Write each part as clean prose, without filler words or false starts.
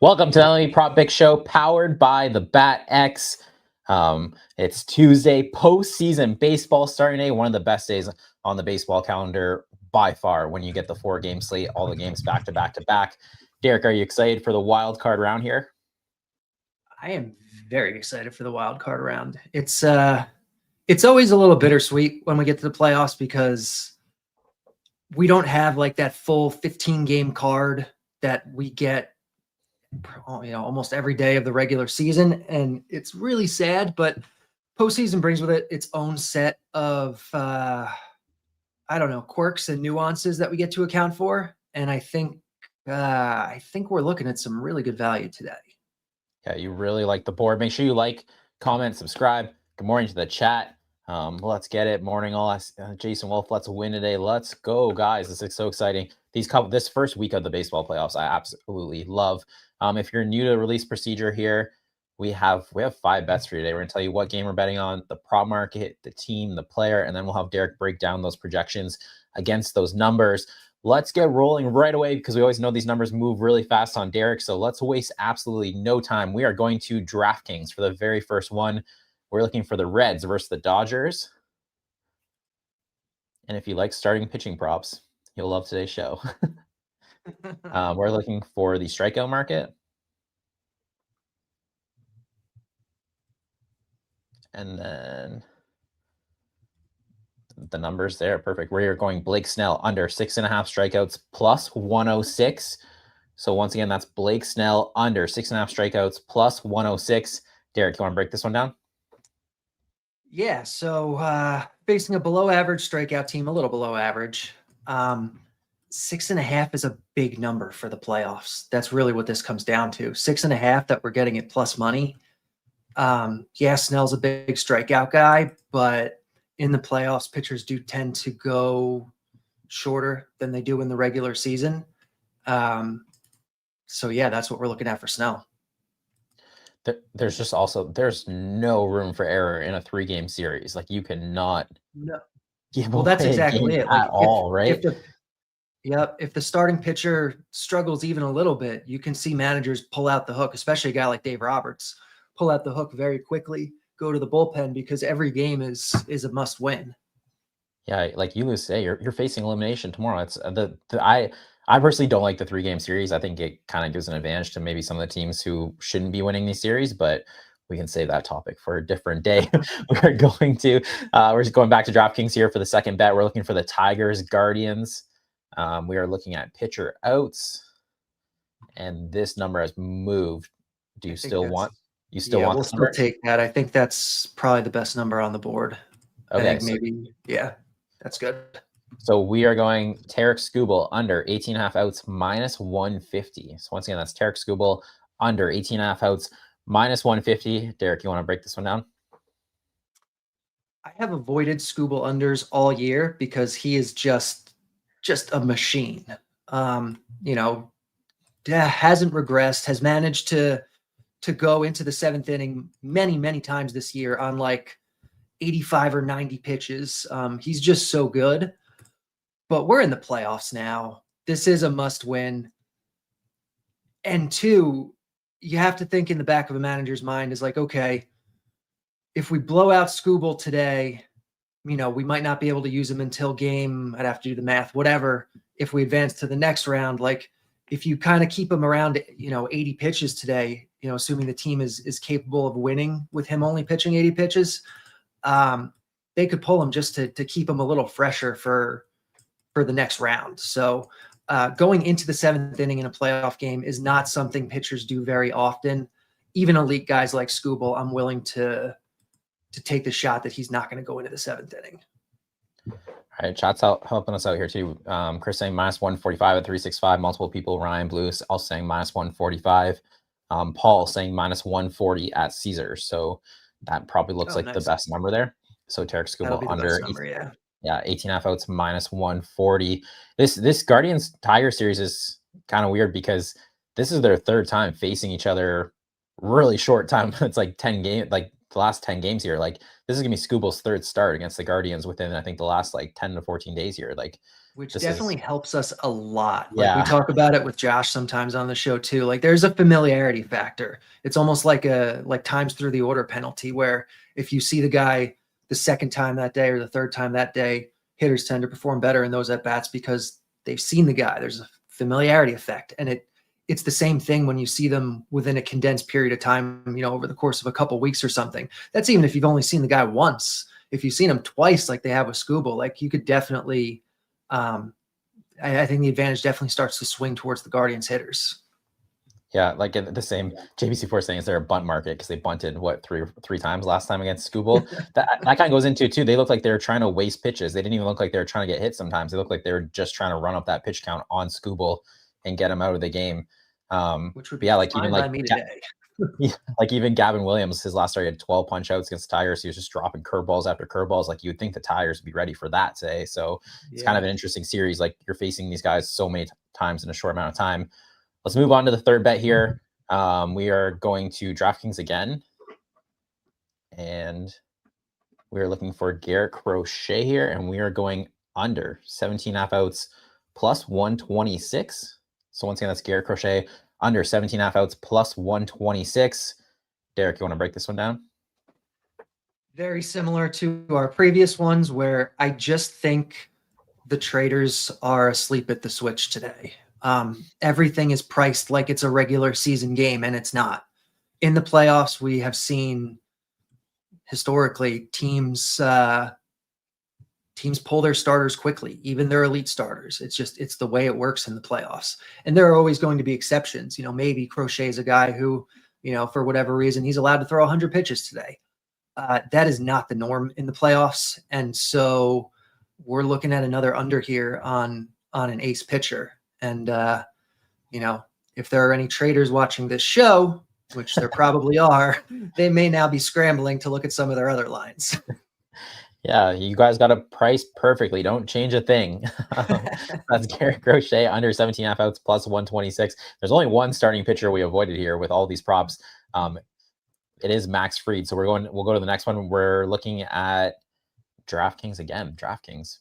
Welcome to the MLB Prop Big Show, powered by the Bat X. It's Tuesday, postseason baseball starting day, one of the best days on the baseball calendar by far when you get the 4-game slate, all the games back to back to back. Derek, are you excited for the wild card round here? I am very excited for the wild card round. It's always a little bittersweet when we get to the playoffs because we don't have like that full 15-game card that we get almost every day of the regular season, and it's really sad. But postseason brings with it its own set of quirks and nuances that we get to account for, and I think we're looking at some really good value today. Yeah, you really like the board. Make sure you like, comment, subscribe. Good morning to the chat. Let's get it. Morning, all. Jason Wolf, let's win today. Let's go, guys. This is so exciting. This first week of the baseball playoffs, I absolutely love. If you're new to the release procedure here, we have 5 bets for you today. We're going to tell you what game we're betting on, the prop market, the team, the player, and then we'll have Derek break down those projections against those numbers. Let's get rolling right away because we always know these numbers move really fast on Derek. So let's waste absolutely no time. We are going to DraftKings for the very first one. We're looking for the Reds versus the Dodgers. And if you like starting pitching props, you'll love today's show. We're looking for the strikeout market. And then the numbers there, perfect. We're going Blake Snell under 6.5 strikeouts plus 106. So once again, that's Blake Snell under 6.5 strikeouts plus 106. Derek, you want to break this one down? Yeah, so facing a below average strikeout team, a little below average. 6.5 is a big number for the playoffs. That's really what this comes down to. 6.5 that we're getting at plus money. Yeah, Snell's a big strikeout guy, but in the playoffs, pitchers do tend to go shorter than they do in the regular season. So yeah, that's what we're looking at for Snell. There's no room for error in a 3-game series. Like you cannot. No. Well, that's exactly it. Like right? If the starting pitcher struggles even a little bit, you can see managers pull out the hook, especially a guy like Dave Roberts, pull out the hook very quickly, go to the bullpen because every game is a must win. Yeah, like you say, you're facing elimination tomorrow. It's I personally don't like the 3-game series. I think it kind of gives an advantage to maybe some of the teams who shouldn't be winning these series, but we can save that topic for a different day. we're just going back to DraftKings here for the second bet. We're looking for the Tigers Guardians. We are looking at pitcher outs, and this number has moved. Do you still want? You still want? We'll still take that. I think that's probably the best number on the board. Okay, that's good. So we are going Tarek Skubal under 18.5 outs minus 150. So once again, that's Tarek Skubal under 18.5 outs minus 150. Derek, you want to break this one down? I have avoided Skubal unders all year because he is just a machine. Hasn't regressed, has managed to go into the 7th inning many, many times this year on like 85 or 90 pitches. He's just so good. But we're in the playoffs now. This is a must win. And 2, you have to think in the back of a manager's mind is like, okay, if we blow out Skubal today, we might not be able to use him until game, I'd have to do the math, whatever. If we advance to the next round, like if you kind of keep him around, 80 pitches today, assuming the team is capable of winning with him only pitching 80 pitches, they could pull him just to keep him a little fresher for the next round. So going into the 7th inning in a playoff game is not something pitchers do very often. Even elite guys like Skubal, I'm willing to take the shot that he's not going to go into the 7th inning. All right, chat's out helping us out here too. Chris saying minus 145 at 365. Multiple people. Ryan Blues also saying minus 145. Paul saying minus 140 at Caesars. So that probably looks like the best number there. So Tarek Skubal under 18.5 outs minus 140. This Guardians Tiger series is kind of weird because this is their 3rd time facing each other. Really short time. It's like 10 games, like the last 10 games here. Like this is gonna be Skubal's third start against the Guardians within, I think, the last like 10 to 14 days here. Like, which this definitely is, helps us a lot. Like we yeah, talk about it with Josh sometimes on the show too. Like there's a familiarity factor. It's almost like times through the order penalty, where if you see the guy the second time that day or the third time that day, hitters tend to perform better in those at bats because they've seen the guy. There's a familiarity effect, and it's the same thing when you see them within a condensed period of time, over the course of a couple weeks or something. That's even if you've only seen the guy once. If you've seen him twice, like they have with Skubal, like you could definitely, I think the advantage definitely starts to swing towards the Guardians hitters. yeah. Like the same JBC4 saying, is there a bunt market? Because they bunted three times last time against Skubal. that kind of goes into it too. They look like they were trying to waste pitches. They didn't even look like they were trying to get hit sometimes. They looked like they were just trying to run up that pitch count on Skubal and get him out of the game. Which would be yeah, like fine even by like me today. like even Gavin Williams, his last start, he had 12 punch outs against the Tigers. He was just dropping curveballs after curveballs. Like you would think the Tigers would be ready for that today. So it's kind of an interesting series. Like you're facing these guys so many times in a short amount of time. Let's move on to the third bet here. We are going to DraftKings again, and we're looking for Garrett Crochet here, and we are going under 17.5 outs plus 126. So once again, that's Garrett Crochet under 17.5 outs plus 126. Derek, you want to break this one down? Very similar to our previous ones, where I just think the traders are asleep at the switch today. Everything is priced like it's a regular season game, and it's not. In the playoffs, we have seen historically teams pull their starters quickly, even their elite starters. It's the way it works in the playoffs. And there are always going to be exceptions. Maybe Crochet is a guy who, for whatever reason, he's allowed to throw 100 pitches today. That is not the norm in the playoffs. And so we're looking at another under here on an ace pitcher. And, if there are any traders watching this show, which there probably are, they may now be scrambling to look at some of their other lines. Yeah, you guys got to price perfectly. Don't change a thing. That's Garrett Crochet under 17.5 outs plus 126. There's only one starting pitcher we avoided here with all these props. It is Max Fried. So we'll go to the next one. We're looking at DraftKings again. DraftKings,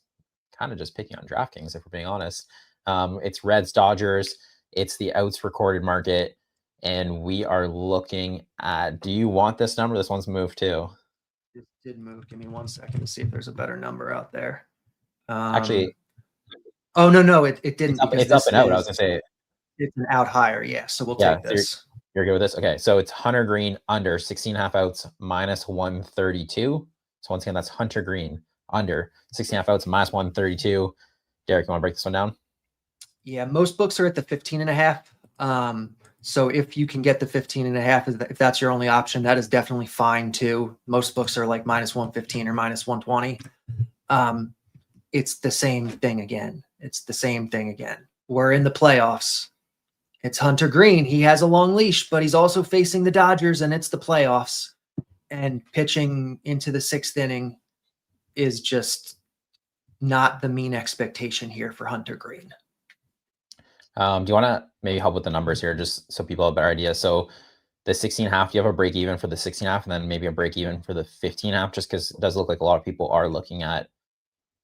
kind of just picking on DraftKings if we're being honest. It's Reds Dodgers. It's the outs recorded market, and we are looking at. Do you want this number? This one's moved too. It did move. Give me 1 second to see if there's a better number out there. Actually, oh no, it didn't. It's up and out. I was gonna say it's an out higher. Yeah, so we'll take this. So you're good with this? Okay, so it's Hunter Green under 16.5 outs minus 132. So once again, that's Hunter Green under 16.5 outs minus 132. Derek, you want to break this one down? Yeah, most books are at the 15.5. So if you can get the 15.5, if that's your only option, that is definitely fine too. Most books are like minus 115 or minus 120. It's the same thing again. We're in the playoffs. It's Hunter Green. He has a long leash, but he's also facing the Dodgers, and it's the playoffs. And pitching into the sixth inning is just not the mean expectation here for Hunter Green. Do you want to maybe help with the numbers here, just so people have a better idea? So the 16.5, you have a break even for the 16.5, and then maybe a break even for the 15.5, just because it does look like a lot of people are looking at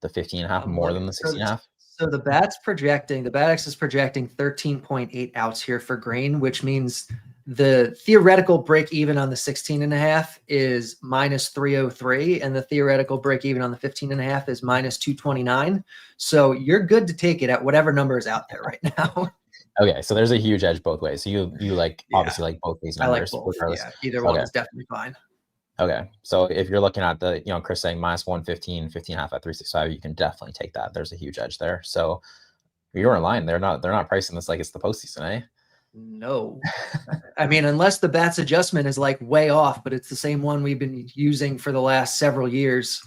the 15.5 more than the 16.5. So the BATX is projecting 13.8 outs here for Green, which means the theoretical break even on the 16.5 is minus 303, and the theoretical break even on the 15.5 is minus 229. So you're good to take it at whatever number is out there right now. Okay, so there's a huge edge both ways. So you like obviously like both these numbers. I like both. Yeah, either one is definitely fine. Okay, so if you're looking at the, Chris saying minus 115, 15.5 at 365, you can definitely take that. There's a huge edge there. So you're in line. They're not pricing this like it's the postseason, eh? No. I mean, unless the bats adjustment is like way off, but it's the same one we've been using for the last several years.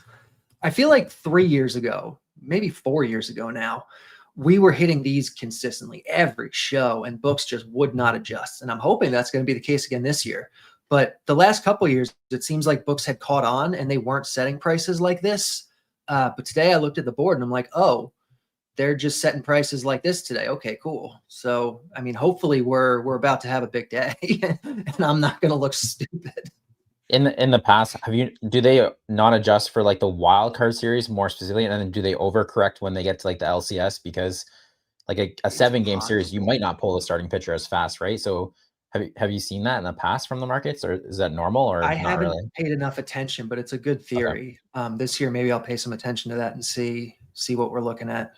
I feel like 3 years ago, maybe 4 years ago now, we were hitting these consistently every show, and books just would not adjust. And I'm hoping that's going to be the case again this year. But the last couple of years, it seems like books had caught on and they weren't setting prices like this. But today I looked at the board and I'm like, oh, they're just setting prices like this today. Okay, cool. So, I mean, hopefully we're about to have a big day and I'm not going to look stupid. In the past, do they not adjust for like the wild card series more specifically, and then do they overcorrect when they get to like the LCS? Because like a 7-game series, you might not pull the starting pitcher as fast, right? So have you seen that in the past from the markets, or is that normal or I not haven't really? paid enough attention, but it's a good Okay. theory. This year, maybe I'll pay some attention to that and see what we're looking at.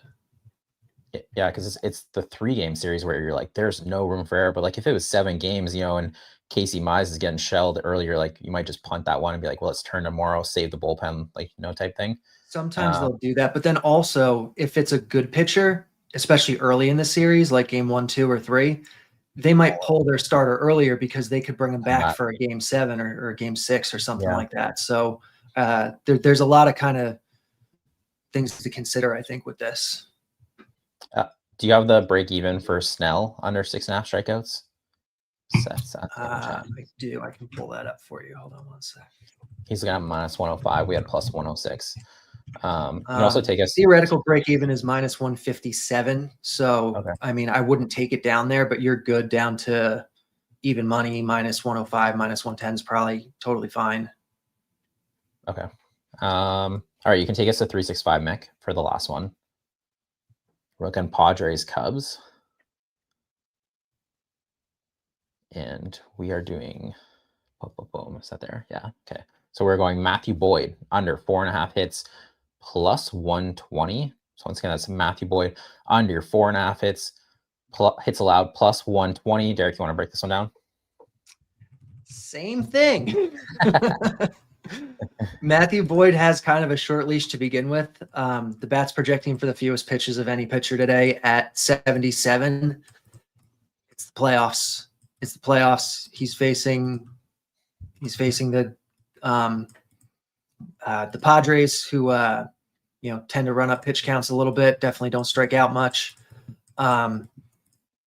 Yeah, because it's the 3-game series where you're like, there's no room for error. But like if it was 7 games, and Casey Mize is getting shelled earlier, like you might just punt that one and be like, well, let's turn tomorrow, save the bullpen, like type thing. Sometimes they'll do that, but then also if it's a good pitcher, especially early in the series, like game 1, 2, or 3, they might pull their starter earlier because they could bring him back for a game 7 or a game 6 or something like that. So there's a lot of kind of things to consider, I think, with this. Do you have the break even for Snell under 6.5 strikeouts? I do. I can pull that up for you. Hold on one sec. He's got minus 105. We had plus 106. You can also take us theoretical break even is minus 157. So okay. I mean, I wouldn't take it down there, but you're good down to even money. Minus 105, minus 110 is probably totally fine. Okay. All right, you can take us to 365 Mick for the last one. We're looking Padres Cubs. And we are doing boom. Is that there? Yeah. Okay. So we're going Matthew Boyd under 4.5 hits plus 120. So once again, that's Matthew Boyd under 4.5 hits, hits allowed plus 120. Derek, you want to break this one down? Same thing. Matthew Boyd has kind of a short leash to begin with. The bat's projecting for the fewest pitches of any pitcher today at 77. It's the playoffs. It's the playoffs. He's facing the Padres, who tend to run up pitch counts a little bit. Definitely don't strike out much.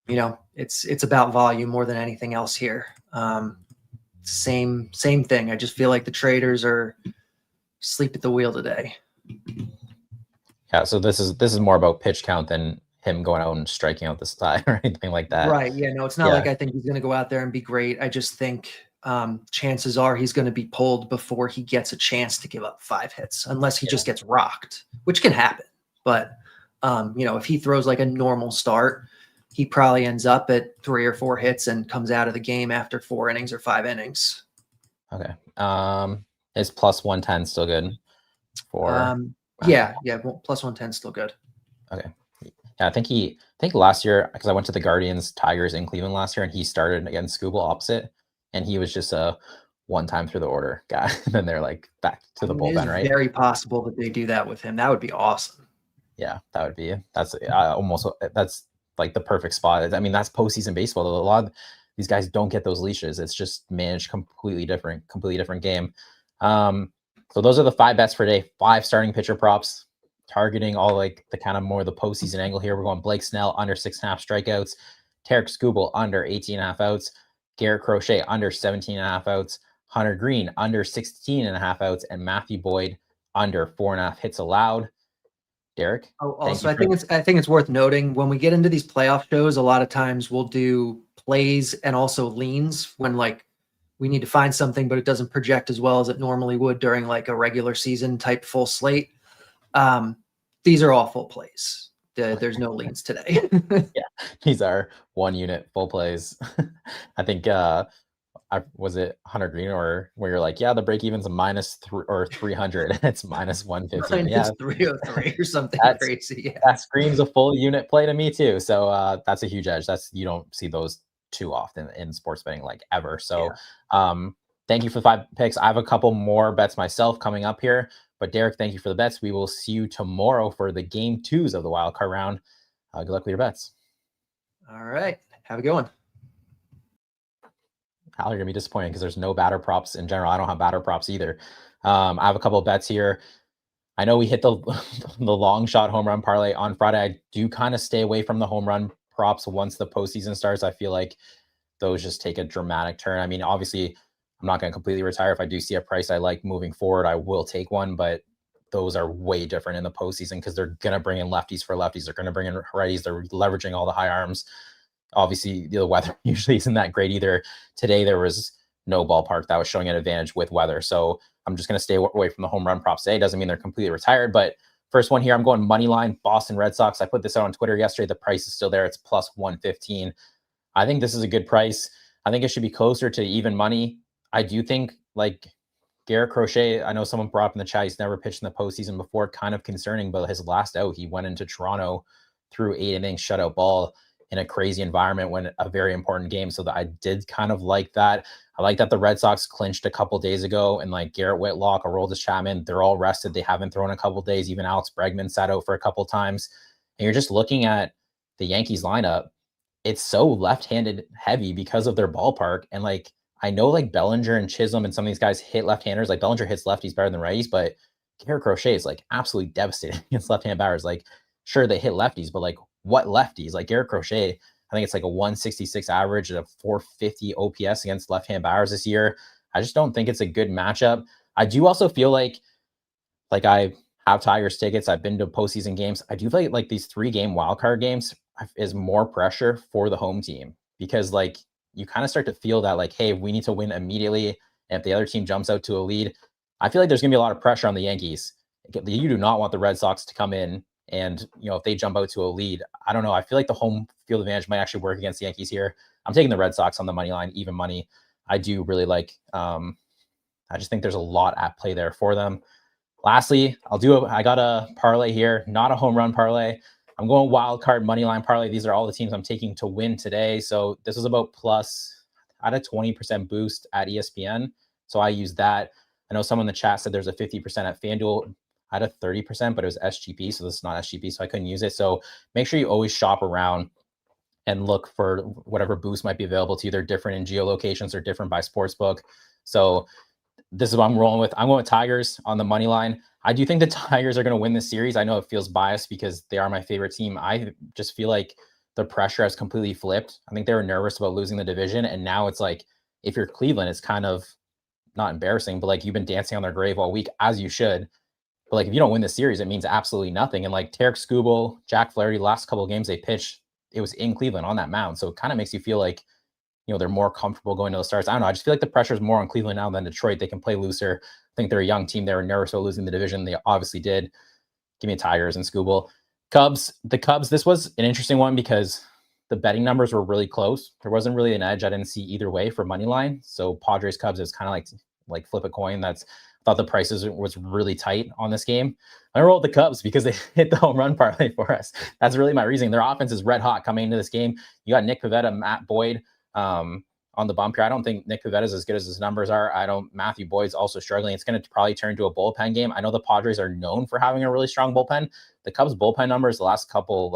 It's about volume more than anything else here. Same thing. I just feel like the traders are asleep at the wheel today. Yeah, so this is more about pitch count than him going out and striking out the side or anything like that. Right. Yeah, no, it's not like I think he's going to go out there and be great. I just think chances are he's going to be pulled before he gets a chance to give up 5 hits, unless he just gets rocked, which can happen. But, if he throws like a normal start, he probably ends up at 3 or 4 hits and comes out of the game after 4 innings or 5 innings. Okay. Is plus 110 still good? Yeah. Plus 110 still good. Okay. Yeah, I think last year, because I went to the Guardians Tigers in Cleveland last year, and he started against Skubal opposite, and he was just a one-time through the order guy. And then they're like back to the bullpen, right? Very possible that they do that with him. That would be awesome. Yeah, that's like the perfect spot. I mean, that's postseason baseball. A lot of these guys don't get those leashes. It's just managed completely different game. So those are the 5 bets for today. 5 starting pitcher props, targeting all like the kind of more the postseason angle here. We're going Blake Snell under 6.5 strikeouts, Tarek Skubal under 18.5 outs, Garrett Crochet under 17.5 outs, Hunter Green under 16.5 outs, and Matthew Boyd under 4.5 hits allowed. Derek? Also, I think it's worth noting when we get into these playoff shows, a lot of times we'll do plays and also leans when like we need to find something, but it doesn't project as well as it normally would during like a regular season type full slate. These are all full plays. There's no leans today. Yeah, these are 1 unit full plays. I think was it Hunter Green or where you're like, yeah, the break even's a minus 300. It's minus 150. Yeah, 303 or something crazy. Yeah. That screams a full unit play to me too. So that's a huge edge. You don't see those too often in sports betting like ever. So thank you for the 5 picks. I have a couple more bets myself coming up here. But Derek, thank you for the bets. We will see you tomorrow for the game 2s of the wild card round. Good luck with your bets. All right. Have a good one. Al, you're going to be disappointed because there's no batter props in general. I don't have batter props either. I have a couple of bets here. I know we hit the long shot home run parlay on Friday. I do kind of stay away from the home run props once the postseason starts. I feel like those just take a dramatic turn. I mean, obviously, I'm not going to completely retire. If I do see a price I like moving forward, I will take one, but those are way different in the postseason because they're going to bring in lefties for lefties. They're going to bring in righties. They're leveraging all the high arms. Obviously, the weather usually isn't that great either. Today, there was no ballpark that was showing an advantage with weather. So I'm just going to stay away from the home run props today. Doesn't mean they're completely retired, but first one here, I'm going money line, Boston Red Sox. I put this out on Twitter yesterday. The price is still there. It's plus 115. I think this is a good price. I think it should be closer to even money. I do think like Garrett Crochet, I know someone brought up in the chat, he's never pitched in the postseason before, kind of concerning, but his last out, he went into Toronto through 8 innings, shutout ball in a crazy environment, when a very important game. So that I did kind of like that. I like that the Red Sox clinched a couple days ago, and like Garrett Whitlock, Aroldis Chapman, they're all rested. They haven't thrown a couple days. Even Alex Bregman sat out for a couple times. And you're just looking at the Yankees lineup. It's so left-handed heavy because of their ballpark. And like, I know like Bellinger and Chisholm and some of these guys hit left-handers. Like Bellinger hits lefties better than righties, but Garrett Crochet is like absolutely devastating against left-hand batters. Like, sure, they hit lefties, but like what lefties? Like Garrett Crochet, I think it's like a 166 average and a 450 OPS against left-hand batters this year. I just don't think it's a good matchup. I do also feel like I have Tigers tickets. I've been to postseason games. I do feel like these 3-game wildcard games is more pressure for the home team, because like you kind of start to feel that like, hey, we need to win immediately. And if the other team jumps out to a lead, I feel like there's going to be a lot of pressure on the Yankees. You do not want the Red Sox to come in and, if they jump out to a lead, I don't know. I feel like the home field advantage might actually work against the Yankees here. I'm taking the Red Sox on the money line, even money. I do really like, I just think there's a lot at play there for them. Lastly, I got a parlay here, not a home run parlay. I'm going wild card money line parlay. These are all the teams I'm taking to win today. So this is about plus, I had a 20% boost at ESPN. So I use that. I know someone in the chat said there's a 50% at FanDuel. I had a 30%, but it was SGP. So this is not SGP, so I couldn't use it. So make sure you always shop around and look for whatever boost might be available to you. They're different in geolocations or different by sportsbook. So this is what I'm rolling with. I'm going with Tigers on the money line. I do think the Tigers are going to win this series. I know it feels biased because they are my favorite team. I just feel like the pressure has completely flipped. I think they were nervous about losing the division. And now it's like, if you're Cleveland, it's kind of not embarrassing, but like you've been dancing on their grave all week, as you should. But like, if you don't win the series, it means absolutely nothing. And like Tarek Skubal, Jack Flaherty, last couple of games they pitched, it was in Cleveland on that mound. So it kind of makes you feel like, they're more comfortable going to the starts. I don't know. I just feel like the pressure is more on Cleveland now than Detroit. They can play looser. I think they're a young team. They were nervous about losing the division. They obviously did. Give me Tigers and Skubal. The Cubs, this was an interesting one because the betting numbers were really close. There wasn't really an edge I didn't see either way for money line. So Padres Cubs is kind of like flip a coin. I thought the prices was really tight on this game. I rolled the Cubs because they hit the home run parlay for us. That's really my reasoning. Their offense is red hot coming into this game. You got Nick Pivetta, Matt Boyd, on the bump here. I don't think Nick Pivetta is as good as his numbers are. Matthew Boyd's also struggling. It's going to probably turn into a bullpen game. I know the Padres are known for having a really strong bullpen. The Cubs bullpen numbers the last couple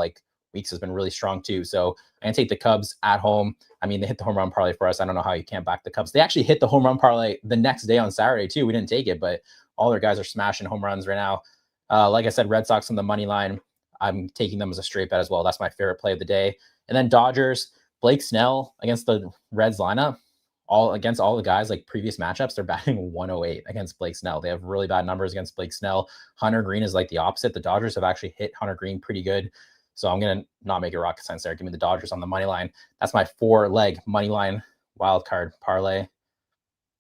weeks has been really strong too. So I'm going to take the Cubs at home. I mean, they hit the home run parlay for us. I don't know how you can't back the Cubs. They actually hit the home run parlay the next day on Saturday too. We didn't take it, but all their guys are smashing home runs right now. Like I said, Red Sox on the money line. I'm taking them as a straight bet as well. That's my favorite play of the day. And then Dodgers, Blake Snell against the Reds lineup, against all the guys like previous matchups, they're batting 108 against Blake Snell. They have really bad numbers against Blake Snell. Hunter Green is like the opposite. The Dodgers have actually hit Hunter Green pretty good. So I'm going to not make a rocket science there. Give me the Dodgers on the money line. That's my 4-leg money line wild card parlay.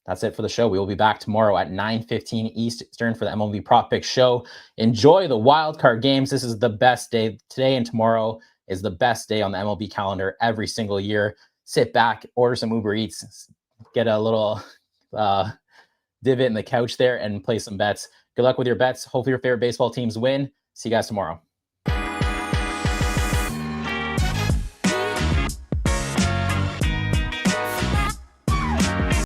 That's it for the show. We will be back tomorrow at 9:15 Eastern for the MLB Prop Pick Show. Enjoy the wild card games. This is the best day. Today and tomorrow is the best day on the MLB calendar every single year. Sit back, order some Uber Eats, get a little divot in the couch there and play some bets. Good luck with your bets. Hopefully your favorite baseball teams win. See you guys tomorrow.